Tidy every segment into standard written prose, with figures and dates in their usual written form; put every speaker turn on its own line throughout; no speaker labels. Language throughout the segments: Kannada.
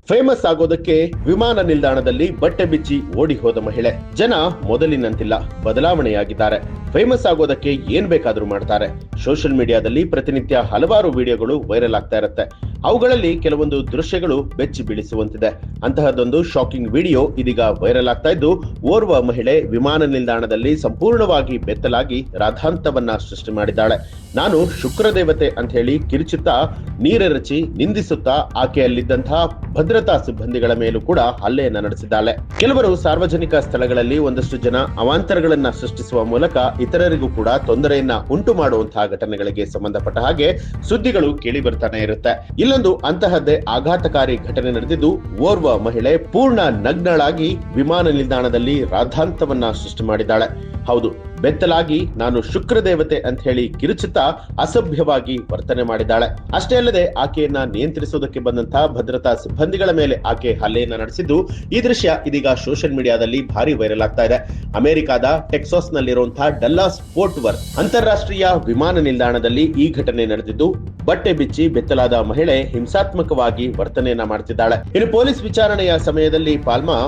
ಫೇಮಸ್ ಆಗೋದಕ್ಕೆ ವಿಮಾನ ನಿಲ್ದಾಣದಲ್ಲಿ ಬಟ್ಟೆ ಬಿಚ್ಚಿ ಓಡಿ ಹೋದ ಮಹಿಳೆ. ಜನ ಮೊದಲಿನಂತಿಲ್ಲ, ಬದಲಾವಣೆಯಾಗಿದ್ದಾರೆ. ಫೇಮಸ್ ಆಗೋದಕ್ಕೆ ಏನ್ ಬೇಕಾದ್ರೂ ಮಾಡ್ತಾರೆ. ಸೋಷಿಯಲ್ ಮೀಡಿಯಾದಲ್ಲಿ ಪ್ರತಿನಿತ್ಯ ಹಲವಾರು ವಿಡಿಯೋಗಳು ವೈರಲ್ ಆಗ್ತಾ ಇರುತ್ತೆ. ಅವುಗಳಲ್ಲಿ ಕೆಲವೊಂದು ದೃಶ್ಯಗಳು ಬೆಚ್ಚಿ ಬೀಳಿಸುವಂತಿದೆ. ಅಂತಹದೊಂದು ಶಾಕಿಂಗ್ ವಿಡಿಯೋ ಇದೀಗ ವೈರಲ್ ಆಗ್ತಾ ಇದ್ದು, ಓರ್ವ ಮಹಿಳೆ ವಿಮಾನ ನಿಲ್ದಾಣದಲ್ಲಿ ಸಂಪೂರ್ಣವಾಗಿ ಬೆತ್ತಲಾಗಿ ರಾಧಾಂತವನ್ನ ಸೃಷ್ಟಿ ಮಾಡಿದ್ದಾಳೆ. ನಾನು ಶುಕ್ರ ದೇವತೆ ಅಂತ ಹೇಳಿ ಕಿರುಚುತ್ತಾ, ನೀರೆರಚಿ ನಿಂದಿಸುತ್ತಾ ಆಕೆಯಲ್ಲಿದ್ದಂತಹ ಭದ್ರತಾ ಸಿಬ್ಬಂದಿಗಳ ಮೇಲೂ ಕೂಡ ಹಲ್ಲೆಯನ್ನ ನಡೆಸಿದ್ದಾಳೆ. ಕೆಲವರು ಸಾರ್ವಜನಿಕ ಸ್ಥಳಗಳಲ್ಲಿ ಒಂದಷ್ಟು ಜನ ಅವಾಂತರಗಳನ್ನ ಸೃಷ್ಟಿಸುವ ಮೂಲಕ ಇತರರಿಗೂ ಕೂಡ ತೊಂದರೆಯನ್ನ ಉಂಟು ಮಾಡುವಂತಹ ಘಟನೆಗಳಿಗೆ ಸಂಬಂಧಪಟ್ಟ ಹಾಗೆ ಸುದ್ದಿಗಳು ಕೇಳಿ ಬರ್ತಾನೆ ಇರುತ್ತೆ. ಇಲ್ಲೊಂದು ಅಂತಹದ್ದೇ ಆಘಾತಕಾರಿ ಘಟನೆ ನಡೆದಿದ್ದು, ಓರ್ವ ಮಹಿಳೆ ಪೂರ್ಣ ನಗ್ನಳಾಗಿ ವಿಮಾನ ನಿಲ್ದಾಣದಲ್ಲಿ ರಾಧಾಂತವನ್ನ ಸೃಷ್ಟಿ ಮಾಡಿದ್ದಾಳೆ. ಹೌದು, ಬೆತ್ತಲಾಗಿ ನಾನು ಶುಕ್ರ ದೇವತೆ ಅಂತ ಹೇಳಿ ಕಿರುಚುತ್ತಾ ಅಸಭ್ಯವಾಗಿ ವರ್ತನೆ ಮಾಡಿದ್ದಾಳೆ. ಅಷ್ಟೇ ಅಲ್ಲದೆ ಆಕೆಯನ್ನ ನಿಯಂತ್ರಿಸುವುದಕ್ಕೆ ಬಂದಂತಹ ಭದ್ರತಾ ಸಿಬ್ಬಂದಿಗಳ ಮೇಲೆ ಆಕೆ ಹಲ್ಲೆಯನ್ನ ನಡೆಸಿದ್ದು, ಈ ದೃಶ್ಯ ಇದೀಗ ಸೋಷಿಯಲ್ ಮೀಡಿಯಾದಲ್ಲಿ ಭಾರಿ ವೈರಲ್ ಆಗ್ತಾ ಇದೆ. ಅಮೆರಿಕಾದ ಟೆಕ್ಸಾಸ್ ನಲ್ಲಿರುವಂತಹ ಡಲ್ಲಾಸ್ ಫೋರ್ಟ್ ವರ್ತ್ ಅಂತಾರಾಷ್ಟ್ರೀಯ ವಿಮಾನ ನಿಲ್ದಾಣದಲ್ಲಿ ಈ ಘಟನೆ ನಡೆದಿದ್ದು, ಬಟ್ಟೆ ಬಿಚ್ಚಿ ಬೆತ್ತಲಾದ ಮಹಿಳೆ ಹಿಂಸಾತ್ಮಕವಾಗಿ ವರ್ತನೆಯನ್ನ ಮಾಡ್ತಿದ್ದಾಳೆ. ಇನ್ನು ಪೊಲೀಸ್ ವಿಚಾರಣೆಯ ಸಮಯದಲ್ಲಿ ಪಾಲ್ಮಾ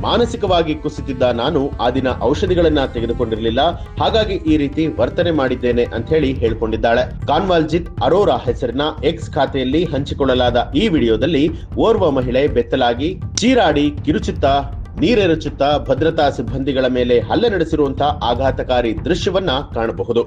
ಮಾನಸಿಕವಾಗಿ ಕುಸಿತಿದ್ದ ನಾನು ಆ ದಿನ ಔಷಧಿಗಳನ್ನ ತೆಗೆದುಕೊಂಡಿರಲಿಲ್ಲ, ಹಾಗಾಗಿ ಈ ರೀತಿ ವರ್ತನೆ ಮಾಡಿದ್ದೇನೆ ಅಂತ ಹೇಳಿ ಹೇಳ್ಕೊಂಡಿದ್ದಾಳೆ. ಕಾನ್ವಾಲ್ಜಿತ್ ಅರೋರಾ ಹೆಸರಿನ ಎಕ್ಸ್ ಖಾತೆಯಲ್ಲಿ ಹಂಚಿಕೊಳ್ಳಲಾದ ಈ ವಿಡಿಯೋದಲ್ಲಿ ಓರ್ವ ಮಹಿಳೆ ಬೆತ್ತಲಾಗಿ ಚೀರಾಡಿ ಕಿರುಚುತ್ತಾ, ನೀರೆರಚುತ್ತಾ ಭದ್ರತಾ ಸಿಬ್ಬಂದಿಗಳ ಮೇಲೆ ಹಲ್ಲೆ ನಡೆಸಿರುವಂತಹ ಆಘಾತಕಾರಿ ದೃಶ್ಯವನ್ನ ಕಾಣಬಹುದು.